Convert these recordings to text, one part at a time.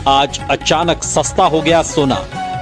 आज अचानक सस्ता हो गया सोना।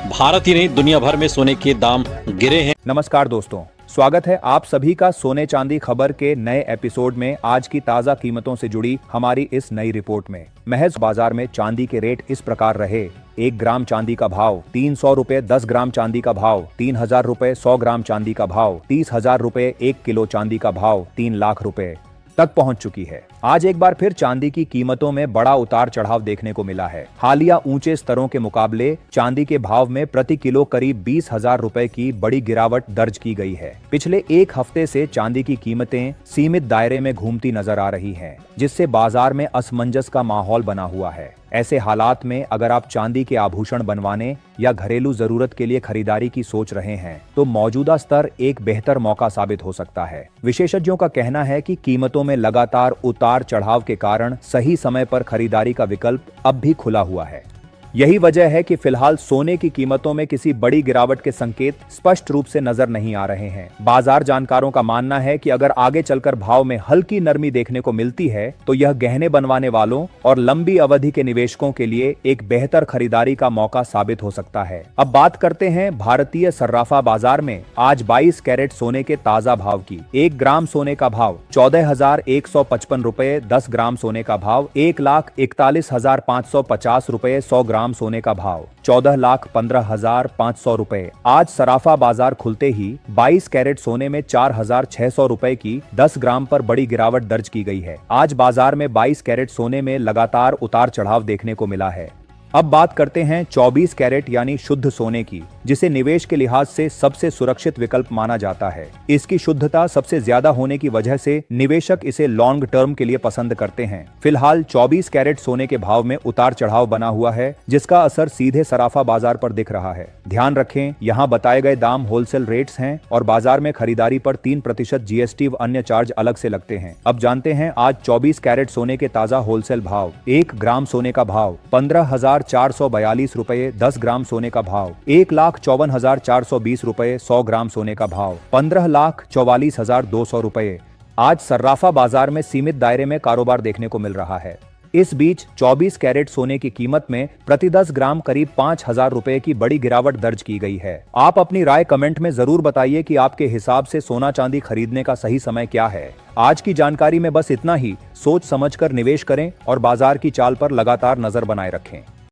भारत ही नहीं दुनिया भर में सोने के दाम गिरे हैं। नमस्कार दोस्तों, स्वागत है आप सभी का सोने चांदी खबर के नए एपिसोड में। आज की ताजा कीमतों से जुड़ी हमारी इस नई रिपोर्ट में महज बाजार में चांदी के रेट इस प्रकार रहे। 1 ग्राम चांदी का भाव 300 रुपए, 10 ग्राम चांदी का भाव 3000 रुपए, 100 ग्राम चांदी का भाव 30,000 रुपए, 1 किलो चांदी का भाव 3 लाख रुपए तक पहुंच चुकी है। आज एक बार फिर चांदी की कीमतों में बड़ा उतार चढ़ाव देखने को मिला है। हालिया ऊंचे स्तरों के मुकाबले चांदी के भाव में प्रति किलो करीब 20,000 रुपए की बड़ी गिरावट दर्ज की गई है। पिछले एक हफ्ते से चांदी की कीमतें सीमित दायरे में घूमती नजर आ रही हैं, जिससे बाजार में असमंजस का माहौल बना हुआ है। ऐसे हालात में अगर आप चांदी के आभूषण बनवाने या घरेलू जरूरत के लिए खरीदारी की सोच रहे हैं, तो मौजूदा स्तर एक बेहतर मौका साबित हो सकता है। विशेषज्ञों का कहना है कि कीमतों में लगातार उतार चढ़ाव के कारण सही समय पर खरीदारी का विकल्प अब भी खुला हुआ है। यही वजह है कि फिलहाल सोने की कीमतों में किसी बड़ी गिरावट के संकेत स्पष्ट रूप से नजर नहीं आ रहे हैं। बाजार जानकारों का मानना है कि अगर आगे चलकर भाव में हल्की नरमी देखने को मिलती है, तो यह गहने बनवाने वालों और लंबी अवधि के निवेशकों के लिए एक बेहतर खरीदारी का मौका साबित हो सकता है। अब बात करते हैं भारतीय सर्राफा बाजार में आज 22 कैरेट सोने के ताजा भाव की। 1 ग्राम सोने का भाव 14,155 रुपए, 10 ग्राम सोने का भाव 1,41,550 रुपए, 100 ग्राम सोने का भाव 14,15,500 रुपए। आज सराफा बाजार खुलते ही 22 कैरेट सोने में 4,600 रुपए की 10 ग्राम पर बड़ी गिरावट दर्ज की गई है। आज बाजार में 22 कैरेट सोने में लगातार उतार चढ़ाव देखने को मिला है। अब बात करते हैं 24 कैरेट यानी शुद्ध सोने की, जिसे निवेश के लिहाज से सबसे सुरक्षित विकल्प माना जाता है। इसकी शुद्धता सबसे ज्यादा होने की वजह से निवेशक इसे लॉन्ग टर्म के लिए पसंद करते हैं। फिलहाल 24 कैरेट सोने के भाव में उतार चढ़ाव बना हुआ है, जिसका असर सीधे सराफा बाजार पर दिख रहा है। ध्यान रखें, यहाँ बताए गए दाम होलसेल रेट्स हैं और बाजार में खरीदारी पर 3% जीएसटी व अन्य चार्ज अलग से लगते हैं। अब जानते हैं आज 24 कैरेट सोने के ताजा होलसेल भाव। 1 ग्राम सोने का भाव 15,442 रुपए, 10 ग्राम सोने का भाव 1,54,420 रुपए, 100 ग्राम सोने का भाव 15,44,200 रुपए। आज सर्राफा बाजार में सीमित दायरे में कारोबार देखने को मिल रहा है। इस बीच 24 कैरेट सोने की कीमत में प्रति 10 ग्राम करीब 5,000 रुपए की बड़ी गिरावट दर्ज की गई है। आप अपनी राय कमेंट में जरूर बताइए कि आपके हिसाब से सोना चांदी खरीदने का सही समय क्या है। आज की जानकारी में बस इतना ही। सोच समझकर निवेश करें और बाजार की चाल पर लगातार नजर बनाए रखें।